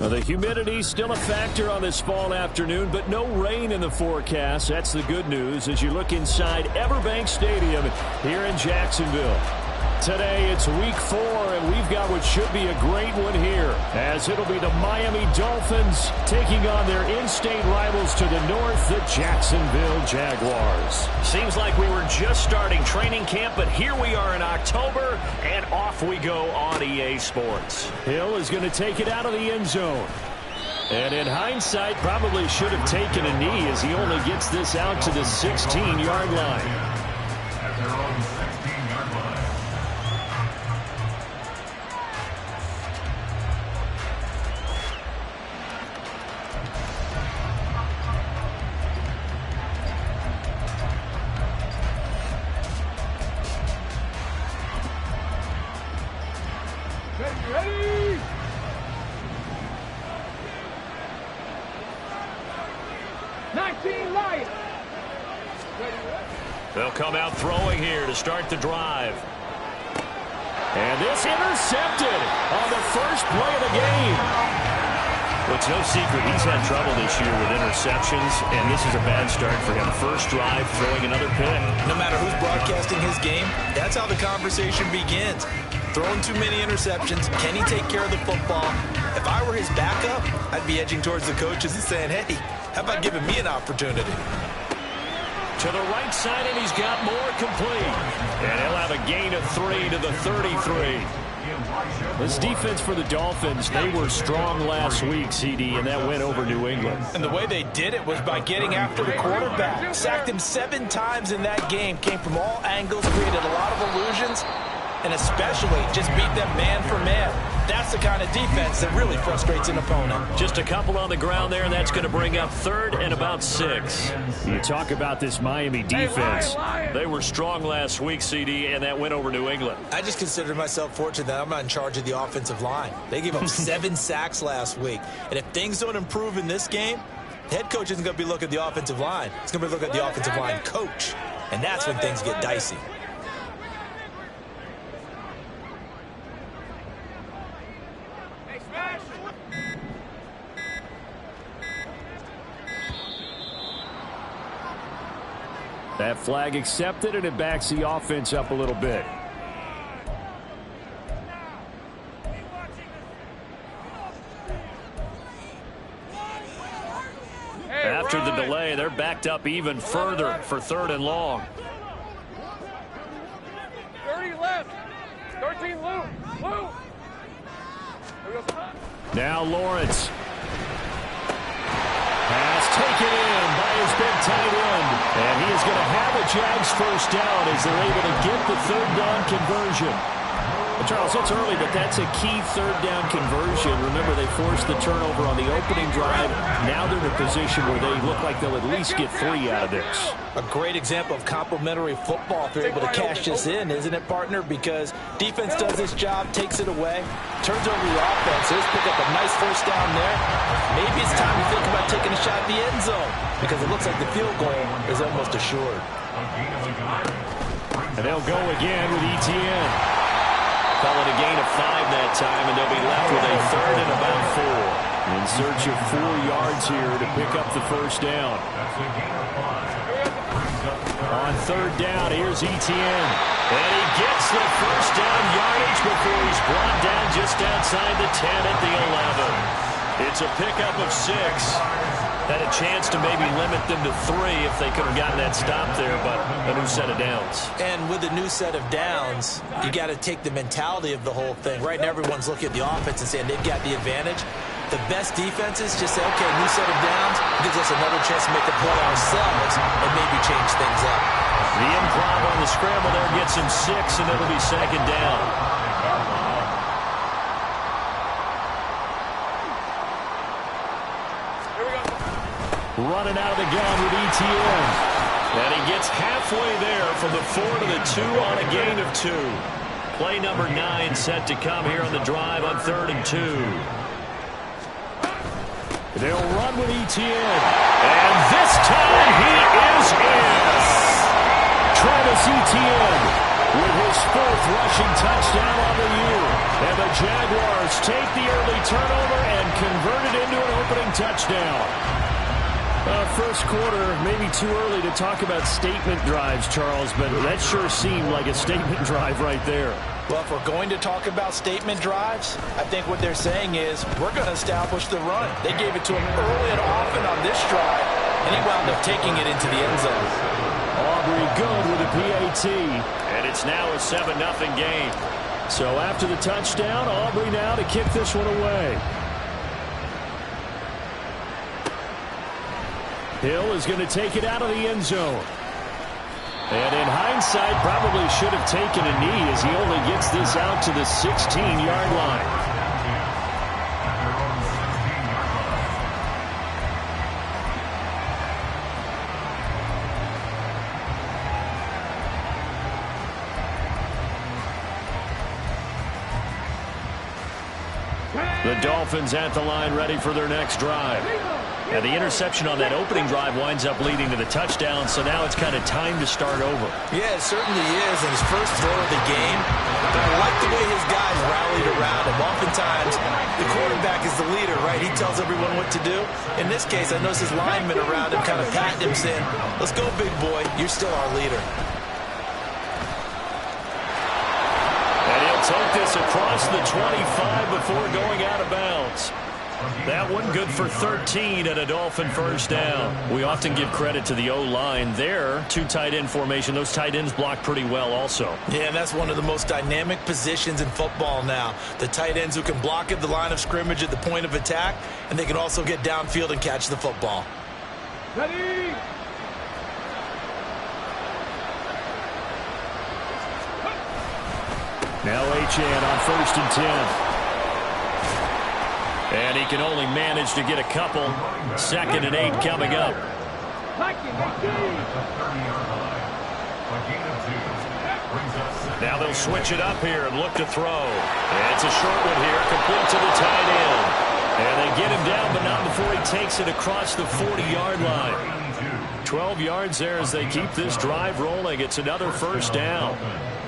Well, the humidity still a factor on this fall afternoon, but no rain in the forecast. That's the good news as you look inside Everbank Stadium here in Jacksonville. Today it's week 4, and we've got what should be a great one here, as it'll be the Miami Dolphins taking on their in-state rivals to the north, the Jacksonville Jaguars. Seems like we were just starting training camp, but here we are in October, and off we go on EA Sports. Hill is going to take it out of the end zone. And in hindsight, probably should have taken a knee as he only gets this out to the 16-yard line. Ready! Lions. They'll come out throwing here to start the drive. And this intercepted on the first play of the game. Well, it's no secret he's had trouble this year with interceptions, and this is a bad start for him. First drive, throwing another pick. No matter who's broadcasting his game, that's how the conversation begins. Throwing too many interceptions. Can he take care of the football? If I were his backup, I'd be edging towards the coaches and saying, hey, how about giving me an opportunity? To the right side, and he's got more complete. And he'll have a gain of 3 to the 33. This defense for the Dolphins, they were strong last week, CD, and that went over New England. And the way they did it was by getting after the quarterback. Sacked him 7 times in that game. Came from all angles, created a lot of illusions, and especially just beat them man for man. That's the kind of defense that really frustrates an opponent. Just a couple on the ground there, and that's going to bring up 3rd and about 6. You talk about this Miami defense. They were strong last week, CD, and that went over New England. I just consider myself fortunate that I'm not in charge of the offensive line. They gave up 7 sacks last week. And if things don't improve in this game, the head coach isn't going to be looking at the offensive line. He's going to be looking at the offensive line coach. And that's when things get dicey. That flag accepted, and it backs the offense up a little bit. After the delay, they're backed up even further for 3rd and long. 30 left. 13 Lou. Now Lawrence. Pass taken in by his big tight end. And he is going to have a Jags first down as they're able to get the 3rd down conversion. Well, Charles, it's early, but that's a key 3rd down conversion. Remember, they forced the turnover on the opening drive. Now they're in a position where they look like they'll at least get 3 out of this. A great example of complementary football if you're able to cash this in, isn't it, partner? Because defense does this job, takes it away, turns over the offense. Let's pick up a nice first down there. Maybe it's time to think about taking a shot at the end zone because it looks like the field goal is almost assured. And they'll go again with ETN. Call it a gain of 5 that time, and they'll be left with a 3rd and about 4. In search of 4 yards here to pick up the first down. On 3rd down, here's ETN. And he gets the first down yardage before he's brought down just outside the 10 at the 11. It's a pickup of 6. Had a chance to maybe limit them to 3 if they could have gotten that stop there, but a new set of downs. And with a new set of downs, you got to take the mentality of the whole thing. Right now, everyone's looking at the offense and saying they've got the advantage. The best defenses just say, okay, new set of downs gives us another chance to make a play ourselves and maybe change things up. The improv on the scramble there gets him 6, and it'll be 2nd down. Running out of the gun with ETN. And he gets halfway there from the 4 to the 2 on a gain of 2. Play number 9 set to come here on the drive on 3rd and 2. They'll run with ETN. And this time he is in. Travis Etienne with his 4th rushing touchdown on the year. And the Jaguars take the early turnover and convert it into an opening touchdown. First quarter, maybe too early to talk about statement drives, Charles, but that sure seemed like a statement drive right there. Well, if we're going to talk about statement drives, I think what they're saying is we're going to establish the run. They gave it to him early and often on this drive, and he wound up taking it into the end zone. Aubrey good with a PAT. And it's now a 7-0 game. So after the touchdown, Aubrey now to kick this one away. Hill is going to take it out of the end zone. And in hindsight, probably should have taken a knee as he only gets this out to the 16-yard line. The Dolphins at the line ready for their next drive. And the interception on that opening drive winds up leading to the touchdown, so now it's kind of time to start over. Yeah, it certainly is, and his first throw of the game. But I like the way his guys rallied around him. Oftentimes, the quarterback is the leader, right? He tells everyone what to do. In this case, I noticed his linemen around him kind of patting him, saying, let's go, big boy. You're still our leader. And he'll take this across the 25 before going out of bounds. That one good for 13 and a Dolphin first down. We often give credit to the O-line there. Two tight end formation. Those tight ends block pretty well also. Yeah, and that's one of the most dynamic positions in football now. The tight ends who can block at the line of scrimmage at the point of attack, and they can also get downfield and catch the football. Ready? Now Achane on 1st and 10. And he can only manage to get a couple. 2nd and 8 coming up. Now they'll switch it up here and look to throw. And it's a short one here, complete to the tight end. And they get him down, but not before he takes it across the 40-yard line. 12 yards there as they keep this drive rolling. It's another first down.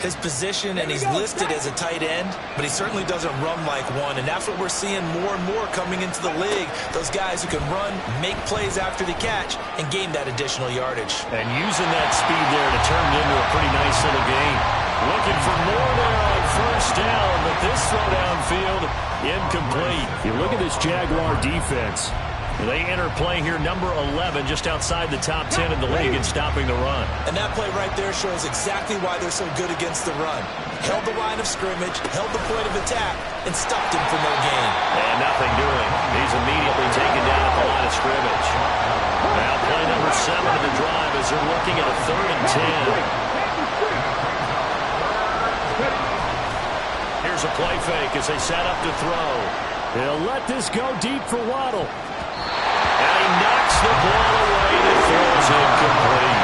His position, and he's listed as a tight end, but he certainly doesn't run like one, and that's what we're seeing more and more coming into the league. Those guys who can run, make plays after the catch, and gain that additional yardage. And using that speed there to turn it into a pretty nice little game. Looking for more there on first down, but this throw downfield, incomplete. You look at this Jaguar defense. They enter play here, number 11, just outside the top 10 in the league in stopping the run. And that play right there shows exactly why they're so good against the run. Held the line of scrimmage, held the point of attack, and stopped him for no gain. And nothing doing. He's immediately taken down at the line of scrimmage. Now play number 7 of the drive as they're looking at a 3rd and 10. Here's a play fake as they set up to throw. He'll let this go deep for Waddle. And he knocks the ball away and it throws incomplete.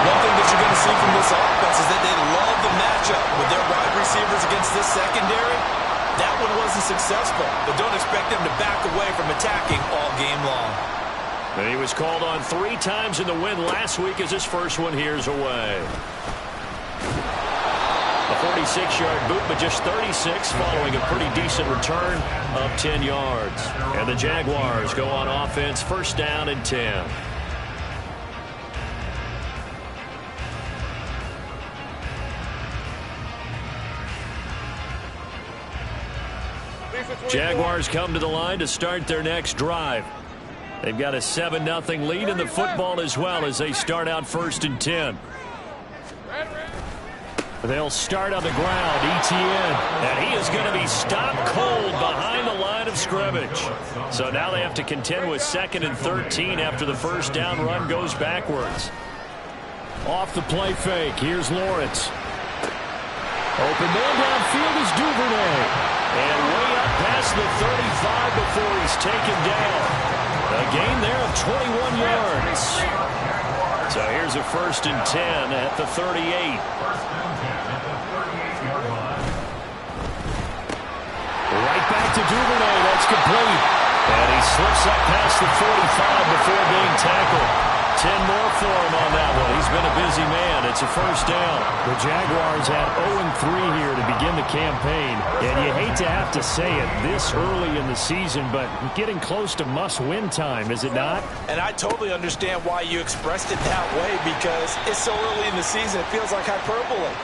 One thing that you're going to see from this offense is that they love the matchup with their wide receivers against this secondary. That one wasn't successful, but don't expect them to back away from attacking all game long. And he was called on 3 times in the win last week as his first one here's away. A 46-yard boot, but just 36 following a pretty decent return of 10 yards. And the Jaguars go on offense, first down and 10. Jaguars come to the line to start their next drive. They've got a 7-0 lead in the football as well as they start out 1st and 10. They'll start on the ground, Etienne, and he is going to be stopped cold behind the line of scrimmage. So now they have to contend with 2nd and 13 after the first down run goes backwards. Off the play fake, here's Lawrence. Open man downfield is Duvernay. And way up past the 35 before he's taken down. A gain there of 21 yards. So here's a 1st and 10 at the 38. Right back to Duvernay. That's complete. And he slips up past the 45 before being tackled. 10 more for him on that one. He's been a busy man. It's a first down. The Jaguars had 0-3 here to begin the campaign. And you hate to have to say it this early in the season, but getting close to must-win time, is it not? And I totally understand why you expressed it that way, because it's so early in the season, it feels like hyperbole.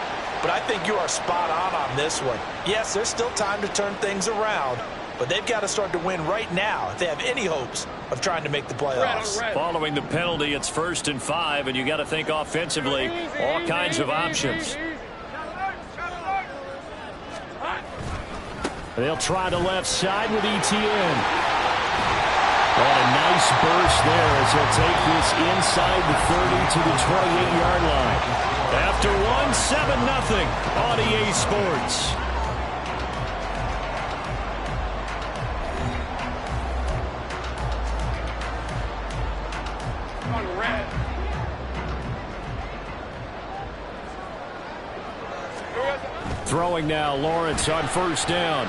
But I think you are spot on this one. Yes, there's still time to turn things around, but they've got to start to win right now if they have any hopes of trying to make the playoffs. Following the penalty, it's 1st and 5, and you got to think offensively, all kinds of options. They'll try the left side with Etienne. Oh, a nice burst there as he'll take this inside the 30 to the 28-yard line. After one, 7-0 on EA Sports. Throwing now, Lawrence on first down.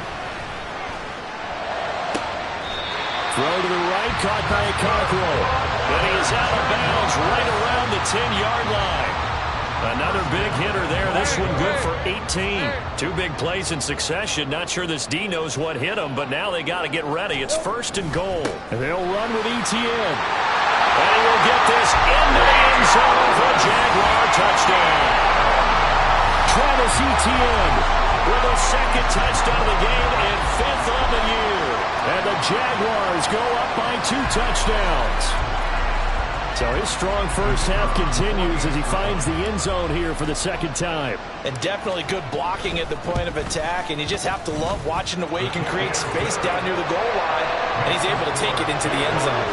Throw to the right, caught by Okonkwo. And he is out of bounds right around the 10-yard line. Another big hitter there. This one good for 18. Two big plays in succession. Not sure this D knows what hit him, but now they got to get ready. It's 1st and goal. They'll run with Etienne. And he will get this into the end zone for a Jaguar touchdown. Travis Etienne with a second touchdown of the game and 5th on the year. And the Jaguars go up by 2 touchdowns. So his strong first half continues as he finds the end zone here for the second time. And definitely good blocking at the point of attack, and you just have to love watching the way he can create space down near the goal line, and he's able to take it into the end zone.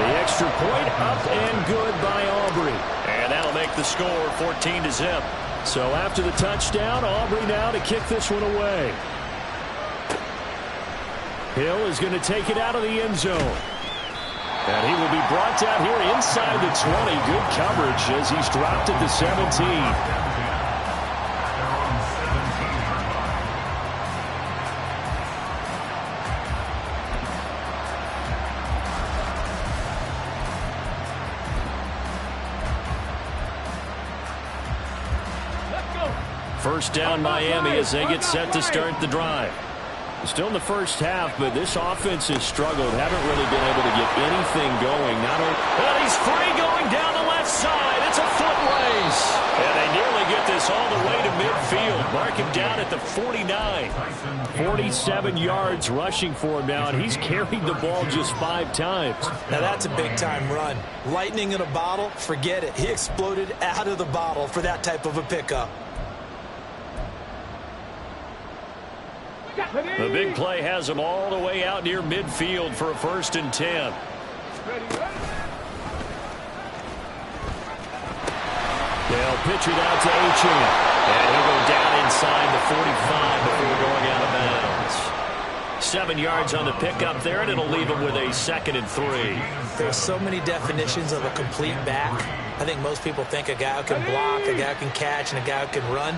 The extra point up and good by Aubrey. And that'll make the score 14-0. So after the touchdown, Aubrey now to kick this one away. Hill is going to take it out of the end zone. And he will be brought down here inside the 20. Good coverage as he's dropped at the 17. First down Miami as they get set to start the drive. Still in the first half, but this offense has struggled. Haven't really been able to get anything going. And he's free going down the left side. It's a foot race. And they nearly get this all the way to midfield. Mark him down at the 49. 47 yards rushing for him now, and he's carried the ball just 5 times. Now that's a big-time run. Lightning in a bottle, forget it. He exploded out of the bottle for that type of a pickup. The big play has him all the way out near midfield for a 1st and 10. They'll pitch it out to Achane. And he'll go down inside the 45 before going out of bounds. 7 yards on the pickup there, and it'll leave him with a 2nd and 3. There's so many definitions of a complete back. I think most people think a guy who can block, a guy who can catch, and a guy who can run.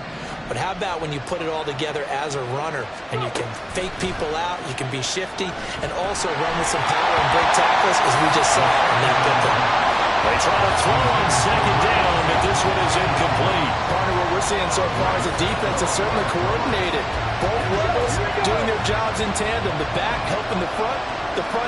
But how about when you put it all together as a runner and you can fake people out, you can be shifty, and also run with some power and break tackles, as we just saw in that pickup. They try to throw on 2nd down, but this one is incomplete. Partner, what we're seeing so far is the defense is certainly coordinated. Both levels doing their jobs in tandem. The back helping the front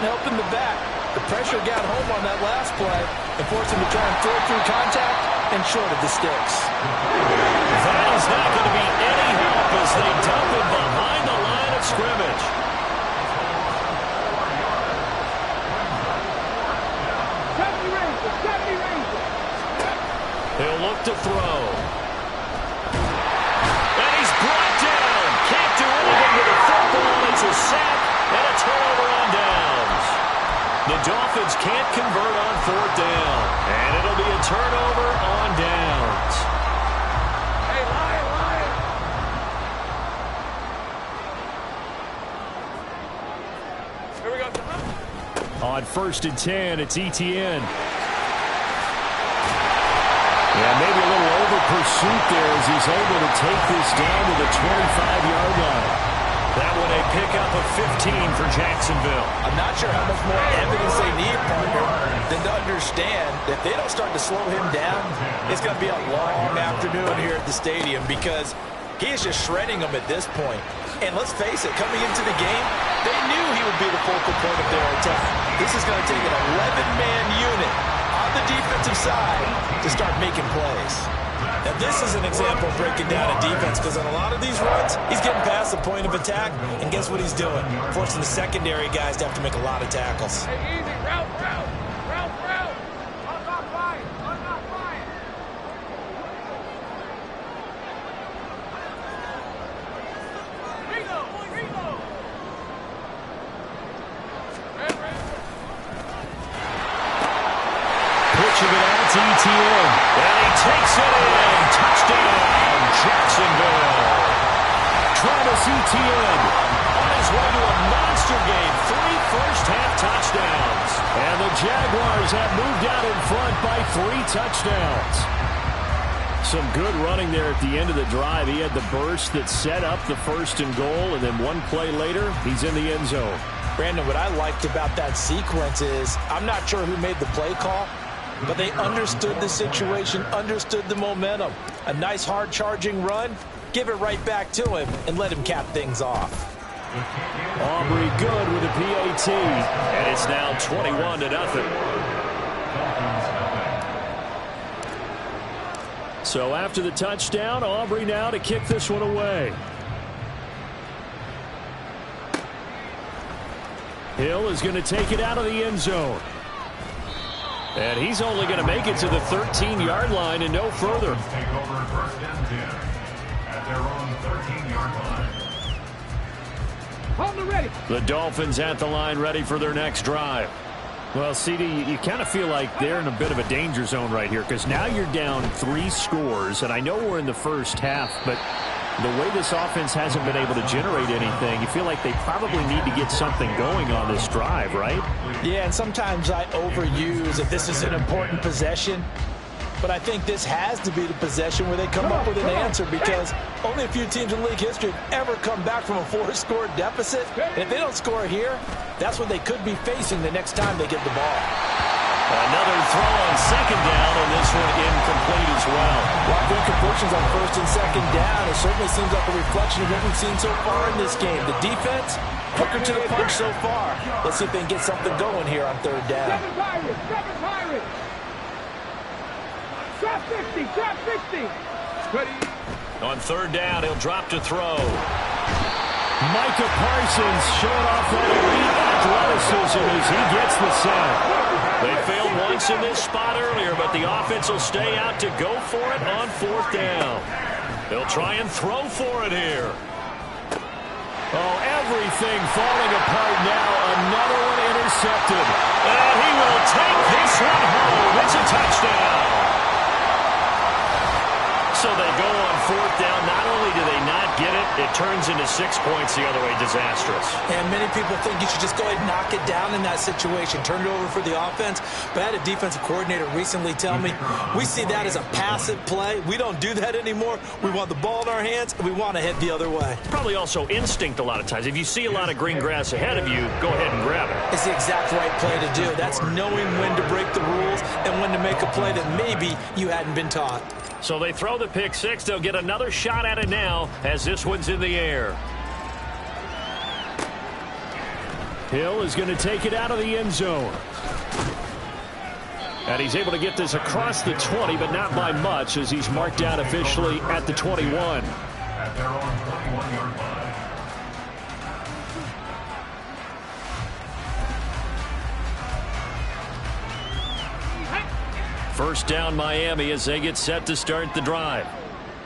helping the back. The pressure got home on that last play and forced him to try and throw through contact and short of the sticks. That is not going to be any help as they dump him behind the line of scrimmage. He'll look to throw. And he's brought down. Can't do anything with the football. It's a sack and a turnover on downs. The Dolphins can't convert on 4th down. And it'll be a turnover on downs. Hey, Lion. Here we go. On 1st and 10, it's Etienne. Yeah, maybe a little over pursuit there as he's able to take this down to the 25-yard line. That one a pickup of 15 for Jacksonville. I'm not sure how much more evidence they need, partner, than to understand that if they don't start to slow him down, it's going to be a long afternoon here at the stadium because he is just shredding them at this point. And let's face it, coming into the game, they knew he would be the focal point of their attack. This is going to take an 11-man unit on the defensive side to start making plays. Now, this is an example of breaking down a defense because on a lot of these runs, he's getting past the point of attack, and guess what he's doing? Forcing the secondary guys to have to make a lot of tackles. Hey, easy. Route. I'm not flying. Ringo. Pitching it out to ETN. And he takes it in. Touchdown, Jacksonville. Travis Etienne on his way to a monster game. 3 first-half touchdowns. And the Jaguars have moved out in front by 3 touchdowns. Some good running there at the end of the drive. He had the burst that set up the 1st and goal, and then one play later, he's in the end zone. Brandon, what I liked about that sequence is I'm not sure who made the play call, but they understood the situation, understood the momentum. A nice hard-charging run, give it right back to him, and let him cap things off. Aubrey good with a PAT. And it's now 21-0. So after the touchdown, Aubrey now to kick this one away. Hill is going to take it out of the end zone. And he's only going to make it to the 13-yard line and no further. Take over 1st and 10 at their own 13-yard line. Hold it ready. The Dolphins at the line ready for their next drive. Well, CD, you kind of feel like they're in a bit of a danger zone right here because now you're down 3 scores, and I know we're in the first half, but the way this offense hasn't been able to generate anything, you feel like they probably need to get something going on this drive, right? Yeah, and sometimes I overuse if this is an important possession. But I think this has to be the possession where they come up with an answer because only a few teams in league history have ever come back from a 4-score deficit. And if they don't score here, that's what they could be facing the next time they get the ball. Another throw on 2nd down, and this one incomplete as well. A lot of incompletions on 1st and 2nd down. It certainly seems like a reflection of what we've seen so far in this game. The defense, quicker to the punch so far. Let's see if they can get something going here on 3rd down. Seven Pirates. Drop 50. Ready. On 3rd down, he'll drop to throw. Micah Parsons showing off that elite athleticism as he gets the sack. They failed once in this spot earlier, but the offense will stay out to go for it on 4th down. They'll try and throw for it here. Oh, everything falling apart now. Another one intercepted. And he will take this one home. It's a touchdown. So they go on 4th down. Not only do they not get it, it turns into 6 points the other way. Disastrous. And many people think you should just go ahead and knock it down in that situation. Turn it over for the offense. But I had a defensive coordinator recently tell me, we see that as a passive play. We don't do that anymore. We want the ball in our hands, and we want to head the other way. Probably also instinct a lot of times. If you see a lot of green grass ahead of you, go ahead and grab it. It's the exact right play to do. That's knowing when to break the rules and when to make a play that maybe you hadn't been taught. So they throw the pick 6. They'll get another shot at it now as this one's in the air. Hill is going to take it out of the end zone. And he's able to get this across the 20, but not by much as he's marked out officially at the 21. At their own 21-yard line. First down Miami as they get set to start the drive.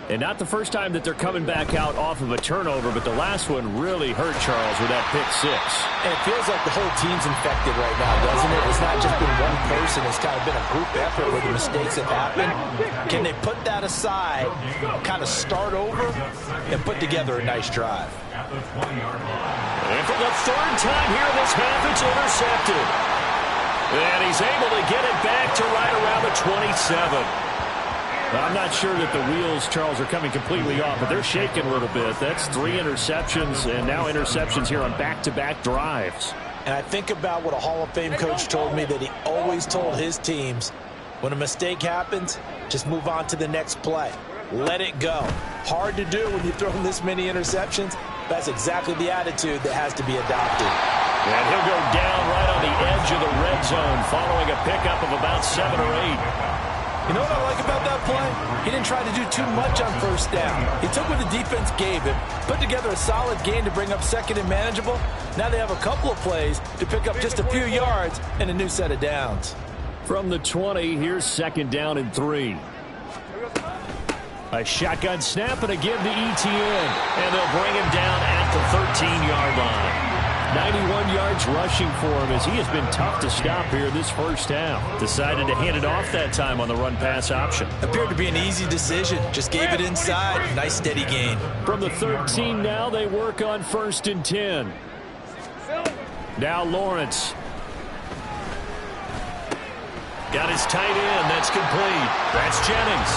And not the first time that they're coming back out off of a turnover, but the last one really hurt Charles with that pick 6. And it feels like the whole team's infected right now, doesn't it? It's not just been one person. It's kind of been a group effort where the mistakes have happened. Can they put that aside, kind of start over, and put together a nice drive? At the 20-yard line. And for the 3rd time here this half, it's intercepted. And he's able to get it back to right around the 27. I'm not sure that the wheels, Charles, are coming completely off, but they're shaking a little bit. That's 3 interceptions, and now interceptions here on back-to-back drives. And I think about what a Hall of Fame coach told me, that he always told his teams, when a mistake happens, just move on to the next play. Let it go. Hard to do when you throw this many interceptions. That's exactly the attitude that has to be adopted. And he'll go down right on the edge of the red zone following a pickup of about 7 or 8. You know what I like about that play? He didn't try to do too much on first down. He took what the defense gave him, put together a solid gain to bring up second and manageable. Now they have a couple of plays to pick up just a few yards and a new set of downs. From the 20, here's 2nd down and 3. A shotgun snap and a give to Etienne. And they'll bring him down at the 13-yard line. 91 yards rushing for him as he has been tough to stop here this first half. Decided to hand it off that time on the run-pass option. Appeared to be an easy decision. Just gave it inside. Nice steady gain. From the 13 now, they work on 1st and 10. Now Lawrence. Got his tight end. That's complete. That's Jennings.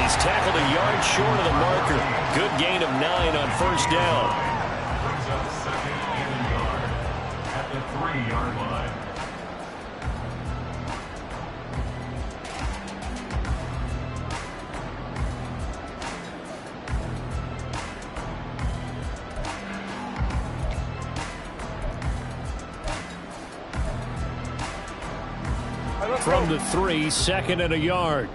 He's tackled a yard short of the marker. Good gain of 9 on 1st down. Brings up 2nd and yard at the 3-yard line. From the 3, 2nd and a yard.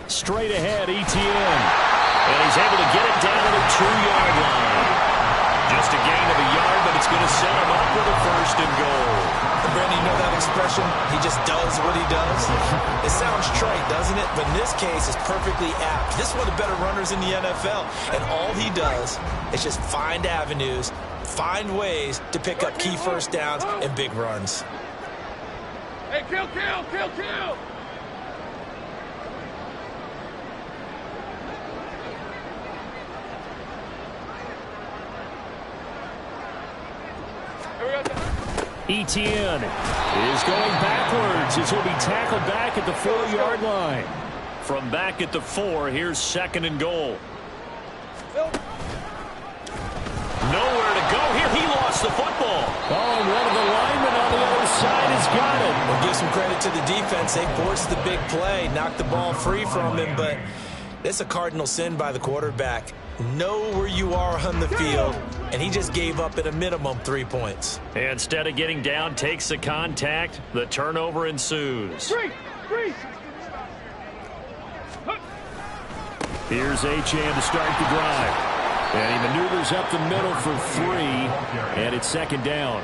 Straight ahead, Etienne. And he's able to get it down to the 2-yard line. Just a gain of a yard, but it's going to set him up with a 1st and goal. Brandon, you know that expression? He just does what he does. It sounds trite, doesn't it? But in this case, it's perfectly apt. This is one of the better runners in the NFL. And all he does is just find avenues, find ways to pick up key first downs and big runs. Hey, kill, kill, kill, kill! Etienne is going backwards as he'll be tackled back at the 4-yard line. From back at the 4, here's 2nd and goal. Nowhere to go here. He lost the football. Oh, and one of the linemen on the other side has got it. We'll give some credit to the defense. They forced the big play, knocked the ball free from him, but it's a cardinal sin by the quarterback. Know where you are on the field, and he just gave up at a minimum 3 points. Instead of getting down, takes the contact. The turnover ensues. Three. Here's Achane to start the drive. And he maneuvers up the middle for 3, and it's 2nd down.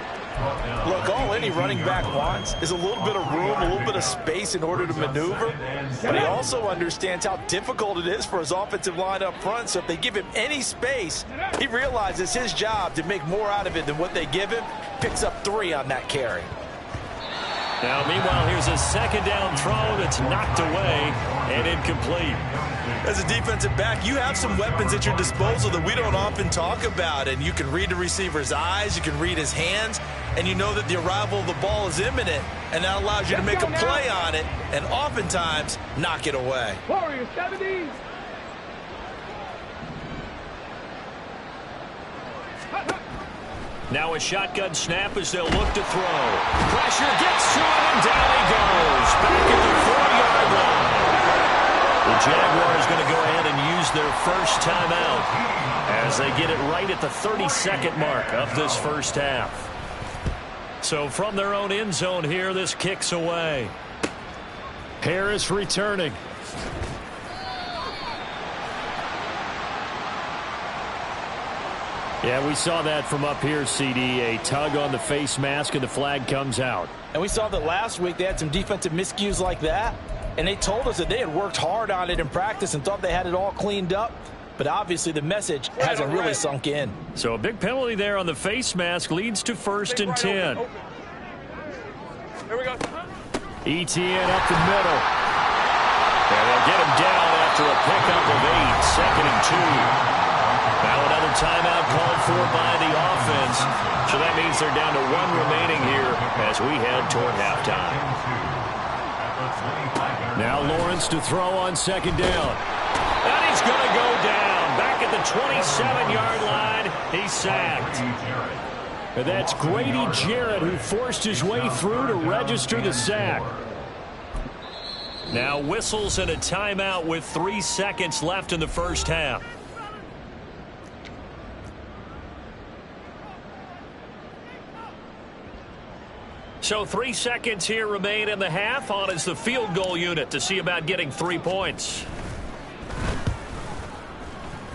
Look, all any running back wants is a little bit of room, a little bit of space in order to maneuver. But he also understands how difficult it is for his offensive line up front. So if they give him any space, he realizes his job to make more out of it than what they give him. Picks up 3 on that carry. Now, meanwhile, here's a 2nd down throw that's knocked away and incomplete. As a defensive back, you have some weapons at your disposal that we don't often talk about. And you can read the receiver's eyes, you can read his hands, and you know that the arrival of the ball is imminent. And that allows you to make a play on it and oftentimes knock it away. Warriors 70. Now a shotgun snap as they'll look to throw. Pressure gets to him, and down he goes. Back at the 4-yard line. The Jaguars going to go ahead and use their first timeout as they get it right at the 32nd mark of this first half. So from their own end zone here, this kicks away. Harris returning. Yeah, we saw that from up here, CD. A tug on the face mask, and the flag comes out. And we saw that last week they had some defensive miscues like that. And they told us that they had worked hard on it in practice and thought they had it all cleaned up. But obviously the message hasn't really sunk in. So a big penalty there on the face mask leads to 1st and 10. Here we go. Etienne up the middle. And they'll get him down after a pickup of 8. 2nd and 2. Now another timeout called for by the offense. So that means they're down to 1 remaining here as we head toward halftime. Now Lawrence to throw on second down. And he's going to go down. Back at the 27-yard line, he's sacked. And that's Grady Jarrett who forced his way through to register the sack. Now whistles and a timeout with 3 seconds left in the first half. So 3 seconds here remain in the half. On is the field goal unit to see about getting 3 points.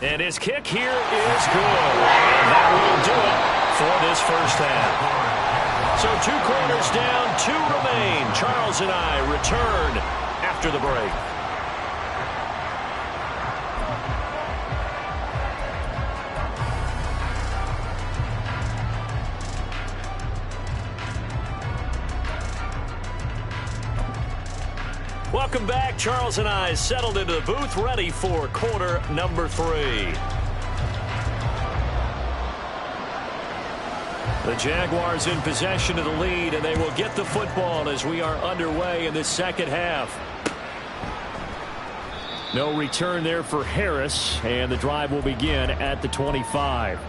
And his kick here is good. And that will do it for this first half. So 2 quarters down, 2 remain. Charles and I return after the break. Welcome back. Charles and I settled into the booth, ready for quarter number 3. The Jaguars in possession of the lead, and they will get the football as we are underway in this second half. No return there for Harris, and the drive will begin at the 25.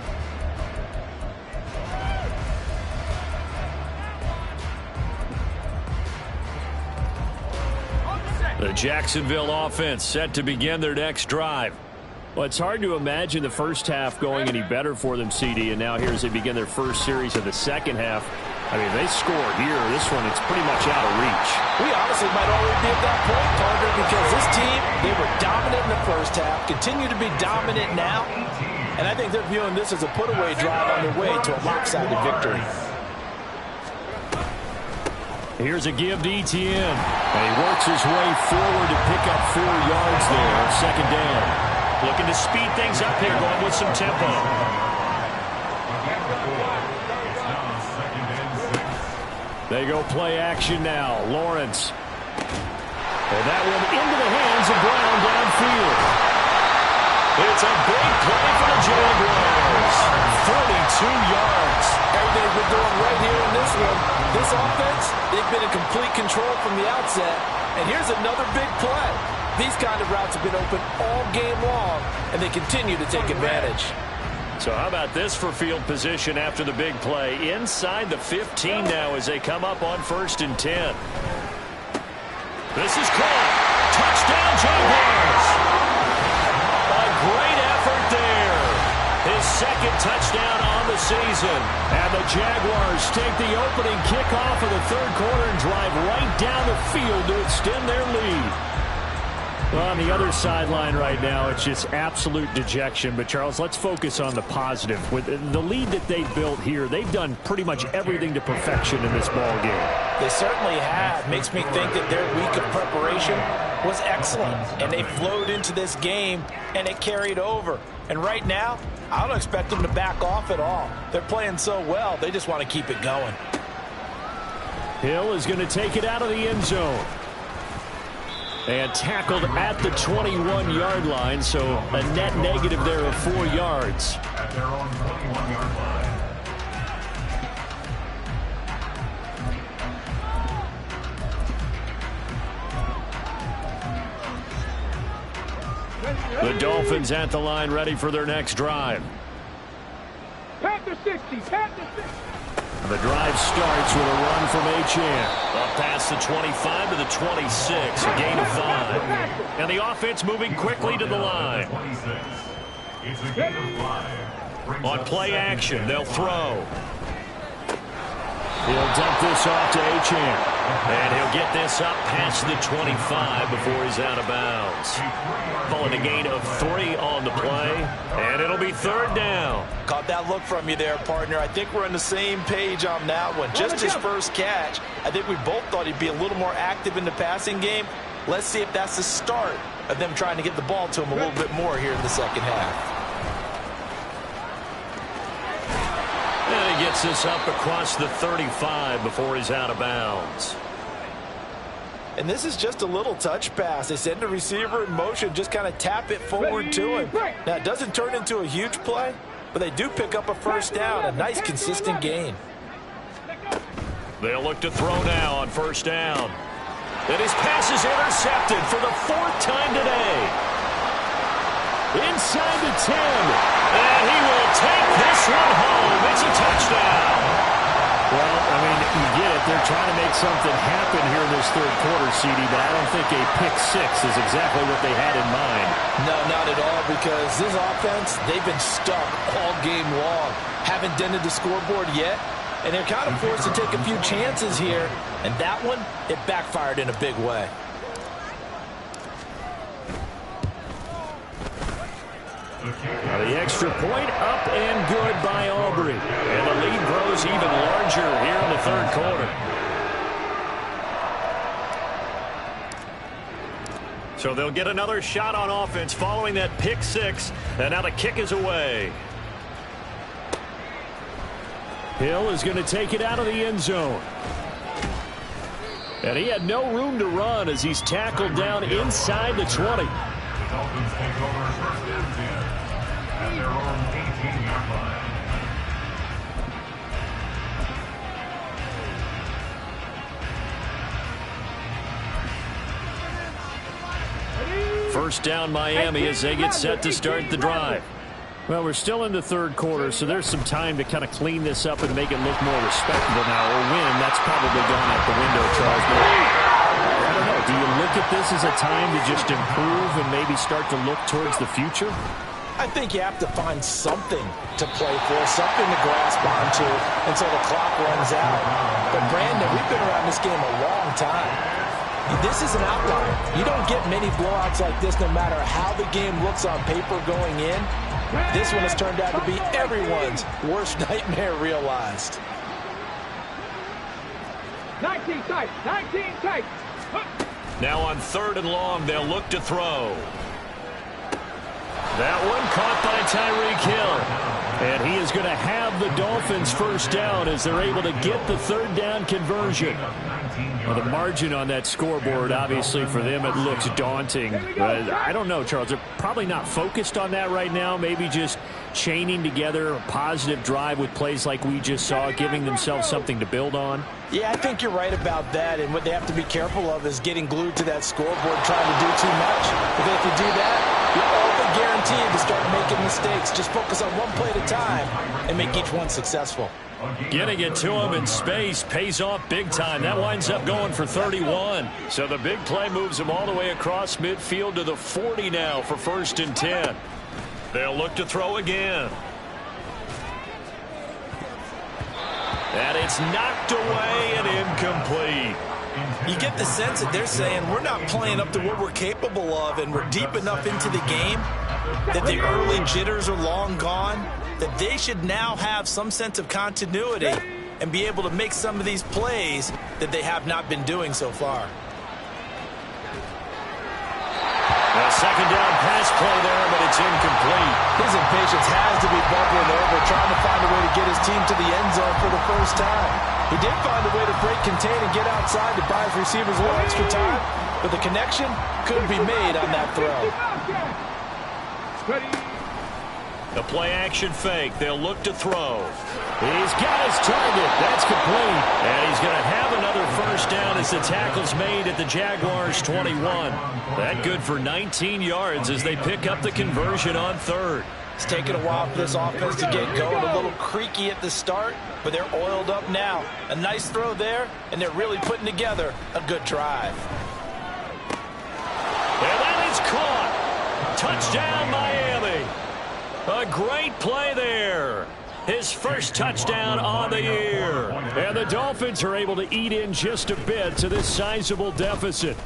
The Jacksonville offense set to begin their next drive. Well, it's hard to imagine the first half going any better for them, CD, and now here as they begin their first series of the second half. I mean, they score here. This one, it's pretty much out of reach. We honestly might already be at that point, partner, because this team, they were dominant in the first half, continue to be dominant now, and I think they're viewing this as a put-away drive on their way to a lopsided victory. Here's a give to Etienne. And he works his way forward to pick up 4 yards there on second down. Looking to speed things up here, going with some tempo. They go play action now. Lawrence. And that one into the hands of Brown downfield. It's a big play for the Jaguars. 42 yards. Everything's been going right here in this one. This offense, they've been in complete control from the outset. And here's another big play. These kind of routes have been open all game long, and they continue to take advantage. So how about this for field position after the big play? Inside the 15 now as they come up on 1st and 10. This is caught. Touchdown, Jaguars. A great effort there. His second touchdown on the season. And the Jaguars take the opening kickoff of the third quarter and drive right down the field to extend their lead. Well, on the other sideline right now, it's just absolute dejection. But, Charles, let's focus on the positive. With the lead that they built here, they've done pretty much everything to perfection in this ball game. They certainly have. Makes me think that their week of preparation was excellent. And they flowed into this game, and it carried over. And right now, I don't expect them to back off at all. They're playing so well, they just want to keep it going. Hill is going to take it out of the end zone. And tackled at the 21-yard line, so a net negative there of 4 yards. At their own 21-yard line. The Dolphins at the line ready for their next drive. Panther 60, Panther 60. The drive starts with a run from Etienne. Up past the 25 to the 26, a gain of 5. And the offense moving quickly to the line. It's a gain of 5. On play action, they'll throw. He'll dump this off to Etienne. And he'll get this up past the 25 before he's out of bounds. Following a gain of 3 on the play, and it'll be 3rd down. Caught that look from you there, partner. I think we're on the same page on that one. Just his first catch. I think we both thought he'd be a little more active in the passing game. Let's see if that's the start of them trying to get the ball to him a little bit more here in the second half. And he gets this up across the 35 before he's out of bounds. And this is just a little touch pass. They send the receiver in motion, just kind of tap it forward to him. Now, it doesn't turn into a huge play, but they do pick up a first down, a nice consistent gain. They'll look to throw now on first down. And his pass is intercepted for the 4th time today. Inside the 10. And he will take this one home. It's a touchdown. Well, I mean, you get it. They're trying to make something happen here in this third quarter, CD, but I don't think a pick six is exactly what they had in mind. No, not at all, because this offense, they've been stuck all game long. Haven't dented the scoreboard yet, and they're kind of forced to take a few chances here, and that one, it backfired in a big way. Now the extra point up and good by Aubrey. And the lead grows even larger here in the third quarter. So they'll get another shot on offense following that pick six. And now the kick is away. Hill is going to take it out of the end zone. And he had no room to run as he's tackled down inside the 20. Dolphins take over first and 10 at their own 18-yard line. First down Miami as they get set to start the drive. Well, we're still in the third quarter, so there's some time to kind of clean this up and make it look more respectable now. Or win, that's probably gone out the window, Charles. But I don't know. Do you look at this as a time to just improve and maybe start to look towards the future? I think you have to find something to play for, something to grasp onto until the clock runs out. But, Brandon, we've been around this game a long time. This is an outlier. You don't get many blowouts like this no matter how the game looks on paper going in. This one has turned out to be everyone's worst nightmare realized. 19 tight, 19 tight. Now on third and long, they'll look to throw. That one caught by Tyreek Hill. And he is going to have the Dolphins first down as they're able to get the third down conversion. Well, the margin on that scoreboard, obviously, for them, it looks daunting. I don't know, Charles. They're probably not focused on that right now. Maybe just chaining together a positive drive with plays like we just saw, giving themselves something to build on. Yeah, I think you're right about that. And what they have to be careful of is getting glued to that scoreboard, trying to do too much. Because if you do that, you're all but guaranteed to start making mistakes. Just focus on one play at a time and make each one successful. Getting it to him in space pays off big time. That winds up going for 31. So the big play moves him all the way across midfield to the 40 now for first and 10. They'll look to throw again. And it's knocked away and incomplete. You get the sense that they're saying we're not playing up to what we're capable of, and we're deep enough into the game that the early jitters are long gone, that they should now have some sense of continuity and be able to make some of these plays that they have not been doing so far. A second down pass play there, but it's incomplete. His impatience has to be bubbling over, trying to find a way to get his team to the end zone for the first time. He did find a way to break contain and get outside to buy his receivers a little extra time, but the connection couldn't be made on that throw. The play action fake. They'll look to throw. He's got his target. That's complete. And he's going to have another first down as the tackle's made at the Jaguars 21. That good for 19 yards as they pick up the conversion on third. It's taken a while for this offense to get going. A little creaky at the start, but they're oiled up now. A nice throw there, and they're really putting together a good drive. And that is caught. Touchdown, Miami. A great play there. His first touchdown on the year. And the Dolphins are able to eat in just a bit to this sizable deficit.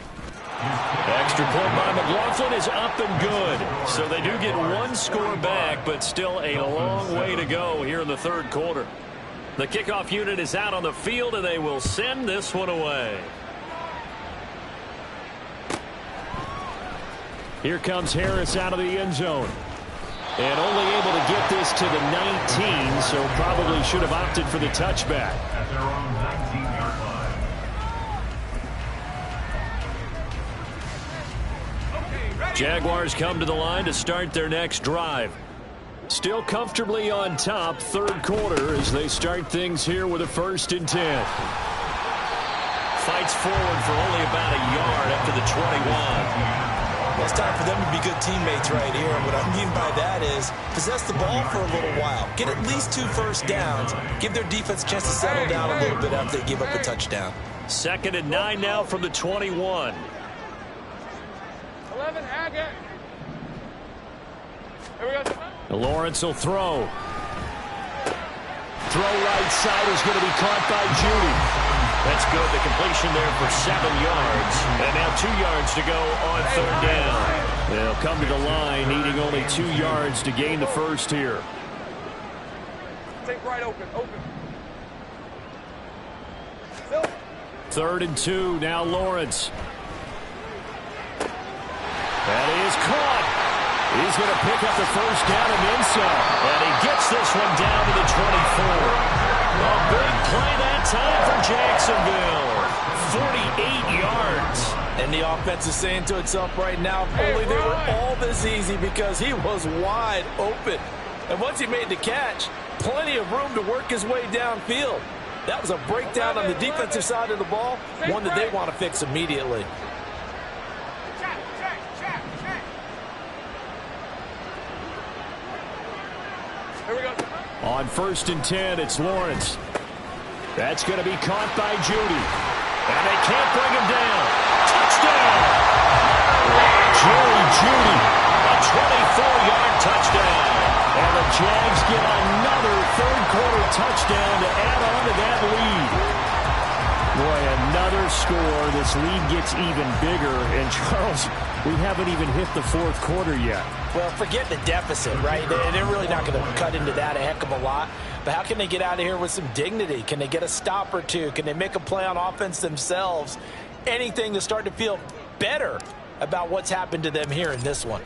Extra point by McLaughlin is up and good. So they do get one score back, but still a long way to go here in the third quarter. The kickoff unit is out on the field, and they will send this one away. Here comes Harris out of the end zone. And only able to get this to the 19, so probably should have opted for the touchback. At their own 19-yard line. Jaguars come to the line to start their next drive. Still comfortably on top, third quarter, as they start things here with a 1st and 10. Fights forward for only about a yard up to the 21. Well, it's time for them to be good teammates right here. And what I mean by that is possess the ball for a little while. Get at least 2 first downs. Give their defense a chance to settle down a little bit after they give up a touchdown. 2nd and 9 now from the 21. 11, Hackett. Here we go. Lawrence will throw. Throw right side is going to be caught by Judy. That's good. The completion there for 7 yards. And now 2 yards to go on 3rd down. They'll come to the line needing only 2 yards to gain the first here. Take right open. 3rd and 2. Now Lawrence. That is caught. He's going to pick up the first down and then some. And he gets this one down to the 24. A big play that time for Jacksonville. 48 yards. And the offense is saying to itself right now, if only they were all this easy, because he was wide open. And once he made the catch, plenty of room to work his way downfield. That was a breakdown on the defensive side of the ball, one that they want to fix immediately. Here we go. On 1st and 10, it's Lawrence. That's going to be caught by Judy. And they can't bring him down. Touchdown! Jerry Judy, a 24-yard touchdown. And the Jags get another third-quarter touchdown to add on to that lead. Boy, another score. This lead gets even bigger. And, Charles, we haven't even hit the 4th quarter yet. Well, forget the deficit, right? They're really not going to cut into that a heck of a lot. But how can they get out of here with some dignity? Can they get a stop or two? Can they make a play on offense themselves? Anything to start to feel better about what's happened to them here in this one.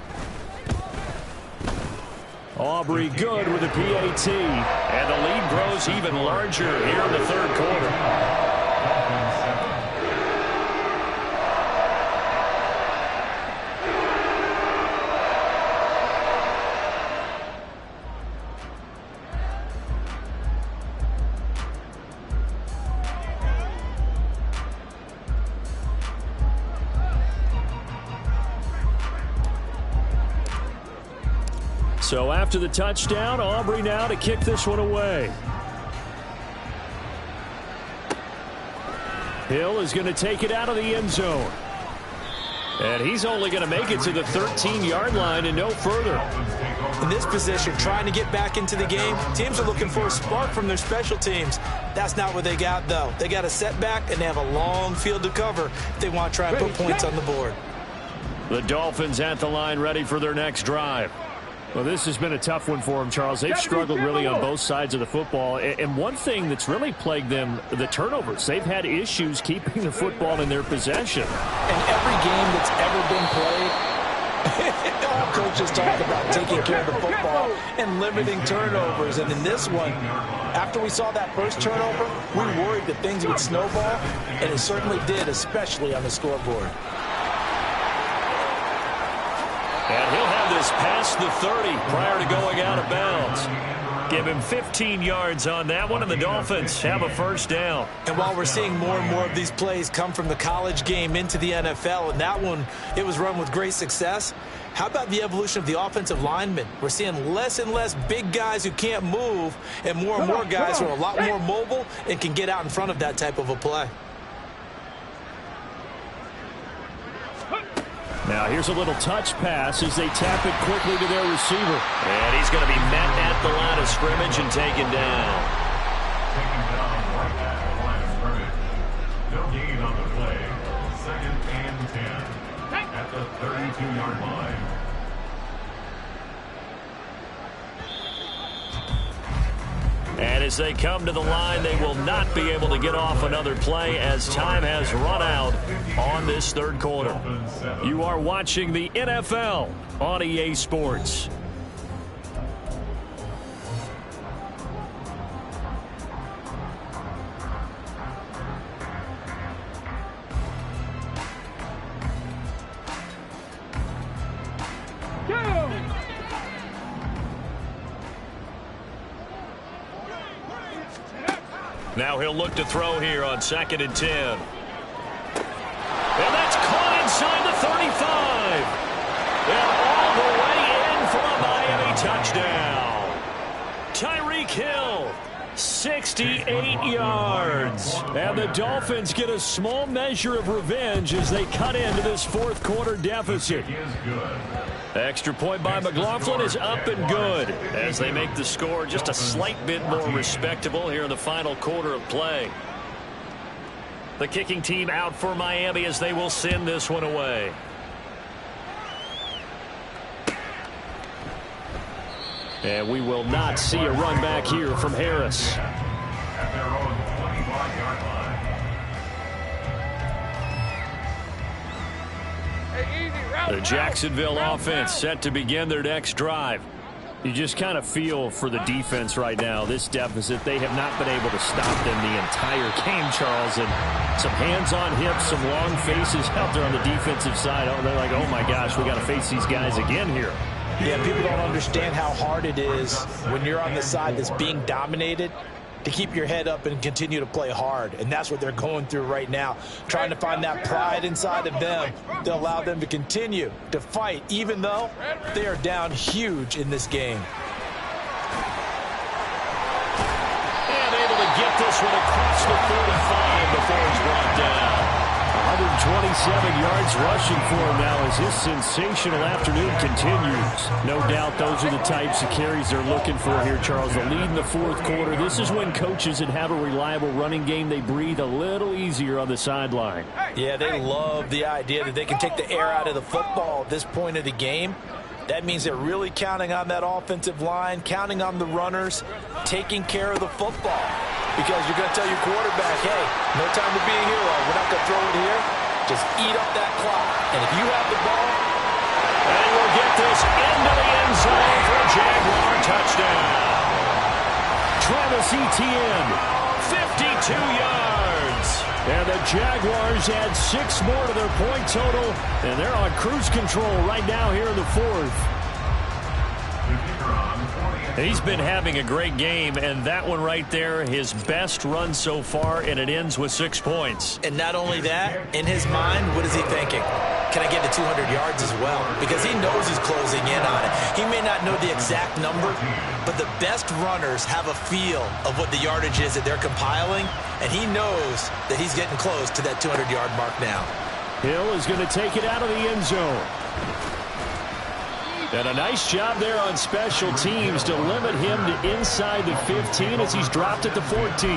Aubrey good with the PAT. And the lead grows even larger here in the 3rd quarter. So after the touchdown, Aubrey now to kick this one away. Hill is going to take it out of the end zone. And he's only going to make it to the 13-yard line and no further. In this position, trying to get back into the game, teams are looking for a spark from their special teams. That's not what they got, though. They got a setback, and they have a long field to cover if they want to try and put points on the board. The Dolphins at the line ready for their next drive. Well, this has been a tough one for them, Charles. They've struggled really on both sides of the football. And one thing that's really plagued them, the turnovers. They've had issues keeping the football in their possession. And every game that's ever been played, all coaches talk about taking care of the football and limiting turnovers. And in this one, after we saw that first turnover, we worried that things would snowball, and it certainly did, especially on the scoreboard. And he'll have this past the 30 prior to going out of bounds. Give him 15 yards on that one, and the Dolphins have a first down. And while we're seeing more and more of these plays come from the college game into the NFL, and that one, it was run with great success, how about the evolution of the offensive linemen? We're seeing less and less big guys who can't move, and more guys who are a lot more mobile and can get out in front of that type of a play. Now here's a little touch pass as they tap it quickly to their receiver. And he's going to be met at the line of scrimmage and taken down. Taken down right at the line of scrimmage. No gain on the play. 2nd and 10 at the 32-yard line. And as they come to the line, they will not be able to get off another play as time has run out on this third quarter. You are watching the NFL on EA Sports. Now he'll look to throw here on 2nd and 10. And that's caught inside the 35. And all the way in for a Miami touchdown. Tyreek Hill, 68 yards. And the Dolphins get a small measure of revenge as they cut into this fourth quarter deficit. Extra point by McLaughlin is up and good as they make the score just a slight bit more respectable here in the final quarter of play. The kicking team out for Miami as they will send this one away. And we will not see a run back here from Harris. At their own 25-yard line. Hey, easy, route. The Jacksonville offense set to begin their next drive. You just kind of feel for the defense right now, this deficit. They have not been able to stop them the entire game, Charles. And some hands on hips, some long faces out there on the defensive side. Oh, they're like, oh, my gosh, we got to face these guys again here. Yeah, people don't understand how hard it is when you're on the side that's being dominated to keep your head up and continue to play hard. And that's what they're going through right now, trying to find that pride inside of them to allow them to continue to fight, even though they are down huge in this game. And able to get this one across the 35 before he's brought down. 127 yards rushing for him now as his sensational afternoon continues. No doubt those are the types of carries they're looking for here, Charles. The lead in the fourth quarter. This is when coaches that have a reliable running game, they breathe a little easier on the sideline. Yeah, they love the idea that they can take the air out of the football at this point of the game. That means they're really counting on that offensive line, counting on the runners, taking care of the football. Because you're going to tell your quarterback, hey, no time to be a hero. We're not going to throw it here. Just eat up that clock. And if you have the ball, and we'll get this into the end zone for a Jaguar touchdown. Travis Etienne, 52 yards. And the Jaguars add 6 more to their point total, and they're on cruise control right now here in the fourth. He's been having a great game, and that one right there, his best run so far, and it ends with 6 points. And not only that, in his mind, what is he thinking? Can I get to 200 yards as well? Because he knows he's closing in on it. He may not know the exact number, but the best runners have a feel of what the yardage is that they're compiling, and he knows that he's getting close to that 200-yard mark now. Hill is going to take it out of the end zone. And a nice job there on special teams to limit him to inside the 15 as he's dropped at the 14.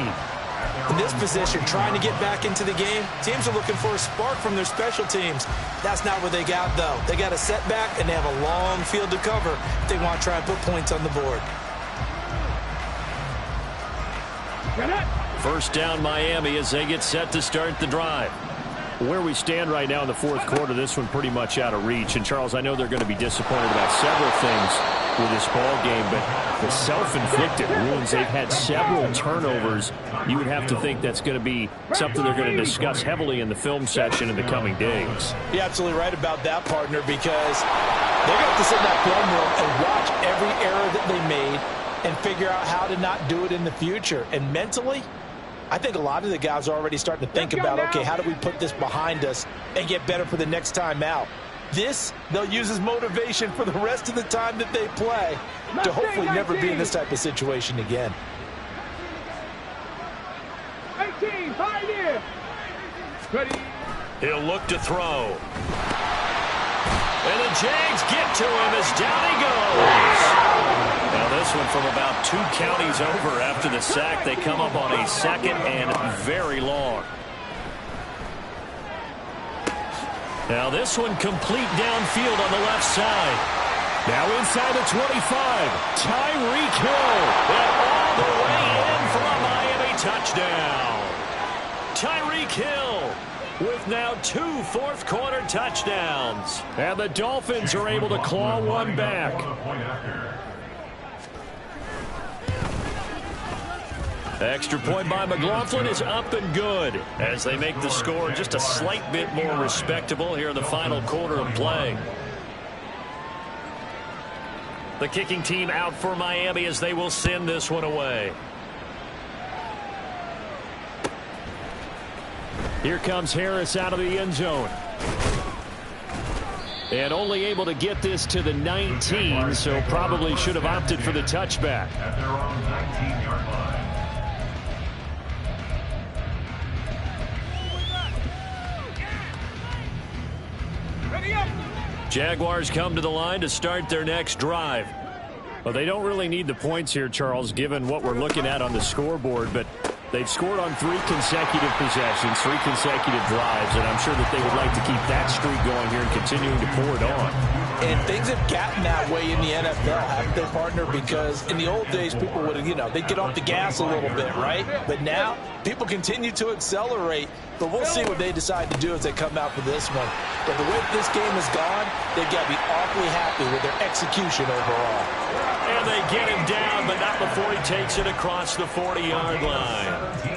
In this position, trying to get back into the game, teams are looking for a spark from their special teams. That's not what they got, though. They got a setback, and they have a long field to cover if they want to try and put points on the board. First down, Miami, as they get set to start the drive. Where we stand right now in the fourth quarter, this one pretty much out of reach. And, Charles, I know they're going to be disappointed about several things with this ball game, but the self-inflicted wounds, they've had several turnovers. You would have to think that's going to be something they're going to discuss heavily in the film section in the coming days. You're absolutely right about that, partner, because they're going to have to sit in that film room and watch every error that they made and figure out how to not do it in the future. And mentally, I think a lot of the guys are already starting to think about, okay, how do we put this behind us and get better for the next time out? This, they'll use as motivation for the rest of the time that they play to hopefully never be in this type of situation again. 18, 5 years. Ready. He'll look to throw. And the Jags get to him as down he goes. Now this one from about 2 counties over after the sack. They come up on a 2nd and very long. Now this one complete downfield on the left side. Now inside the 25. Tyreek Hill. And all the way in for a Miami touchdown. Tyreek Hill with now 2 fourth-quarter touchdowns. And the Dolphins are able to claw one back. Extra point by McLaughlin is up and good as they make the score just a slight bit more respectable here in the final quarter of play. The kicking team out for Miami as they will send this one away. Here comes Harris out of the end zone. And only able to get this to the 19, so probably should have opted for the touchback. At their own 19-yard line. Jaguars come to the line to start their next drive. Well, they don't really need the points here, Charles, given what we're looking at on the scoreboard, but they've scored on 3 consecutive possessions, 3 consecutive drives, and I'm sure that they would like to keep that streak going here and continuing to pour it on. And things have gotten that way in the NFL, haven't they, partner? Because in the old days, people would, they'd get off the gas a little bit, right? But now, people continue to accelerate. But we'll see what they decide to do as they come out for this one. But the way this game has gone, they've got to be awfully happy with their execution overall. And they get him down, but not before he takes it across the 40-yard line.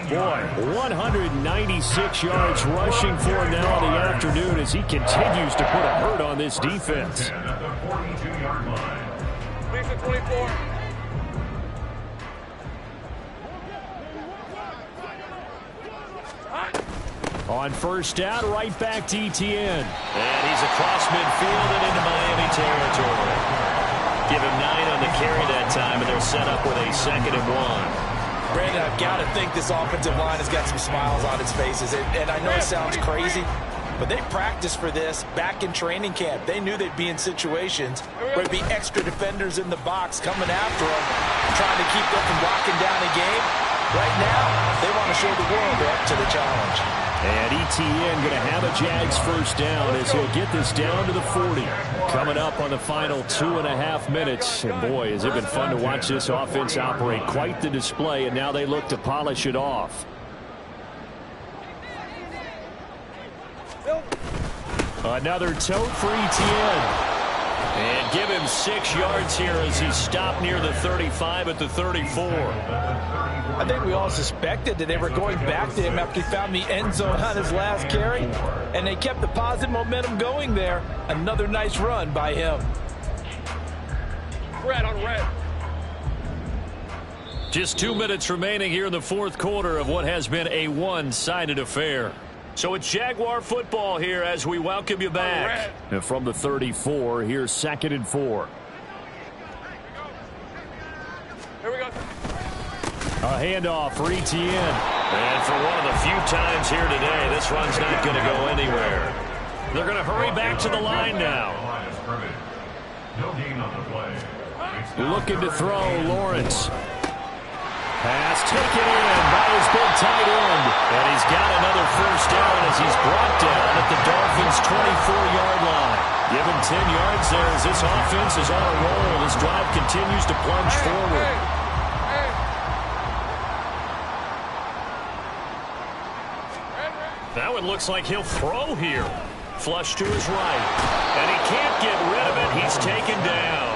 Boy, 196 yards rushing for him now in the afternoon as he continues to put a hurt on this defense. At the 42-yard line. 24. On first down, right back to Etienne. And he's across midfield and into Miami territory. Give him 9 on the carry that time, and they're set up with a 2nd and 1. Brandon, I've got to think this offensive line has got some smiles on its faces. And I know it sounds crazy, but they practiced for this back in training camp. They knew they'd be in situations where there'd be extra defenders in the box coming after them, trying to keep them from locking down a game. Right now, they want to show the world they're up to the challenge. And Etienne going to have a Jags first down as he'll get this down to the 40. Coming up on the final 2.5 minutes. And boy, has it been fun to watch this offense operate. Quite the display, and now they look to polish it off. Another tote for Etienne. And give him 6 yards here as he stopped near the 35 at the 34. I think we all suspected that they were going back to him after he found the end zone on his last carry, and they kept the positive momentum going there. Another nice run by him. Red on red. Just 2 minutes remaining here in the 4th quarter of what has been a one-sided affair. So it's Jaguar football here as we welcome you back. And from the 34, here's 2nd and 4. Here we go. A handoff for Etienne. And for one of the few times here today, this run's not going to go anywhere. They're going to hurry back to the line now. No gain on the play. Looking to throw, Lawrence. Pass taken in by his big tight end. And he's got another first down as he's brought down at the Dolphins' 24-yard line. Give him 10 yards there as this offense is on a roll. This drive continues to plunge forward. That one looks like he'll throw here. Flush to his right. And he can't get rid of it. He's taken down.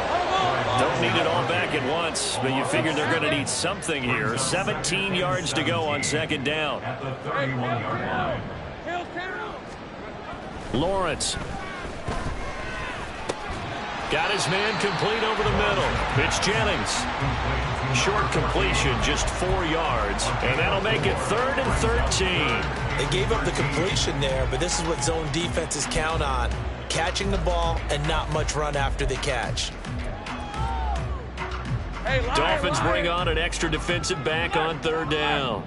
Don't need it all back at once, but you figure they're going to need something here. 17 yards to go on 2nd down. At the 31-yard line. Lawrence. Got his man complete over the middle. It's Jennings. Short completion, just 4 yards. And that'll make it 3rd and 13. They gave up the completion there, but this is what zone defenses count on. Catching the ball and not much run after the catch. Dolphins bring on an extra defensive back on 3rd down.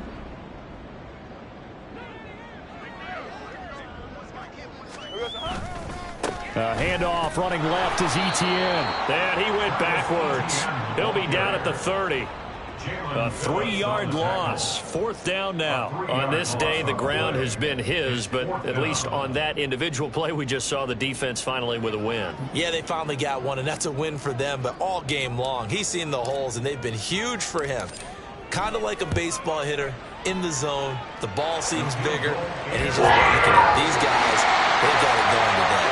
A handoff running left is Etienne. And he went backwards. He'll be down at the 30. A 3-yard loss. 4th down now. On this day, the ground has been his, but at least on that individual play, we just saw the defense finally with a win. Yeah, they finally got one, and that's a win for them, but all game long, he's seen the holes, and they've been huge for him. Kind of like a baseball hitter in the zone. The ball seems bigger, and he's just rocking it. These guys, they've got it going today.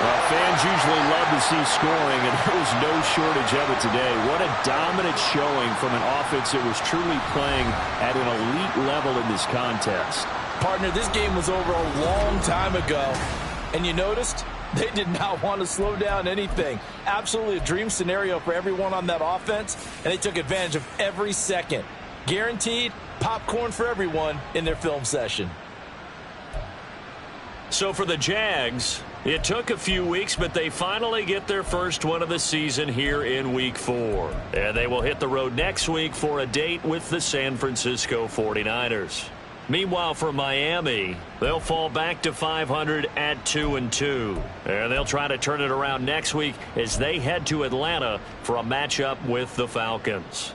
Well, fans usually love to see scoring, and there was no shortage of it today. What a dominant showing from an offense that was truly playing at an elite level in this contest. Partner, this game was over a long time ago, and you noticed they did not want to slow down anything. Absolutely a dream scenario for everyone on that offense, and they took advantage of every second. Guaranteed popcorn for everyone in their film session. So for the Jags, it took a few weeks, but they finally get their first one of the season here in Week 4. And they will hit the road next week for a date with the San Francisco 49ers. Meanwhile, for Miami, they'll fall back to 500 at 2-2. And they'll try to turn it around next week as they head to Atlanta for a matchup with the Falcons.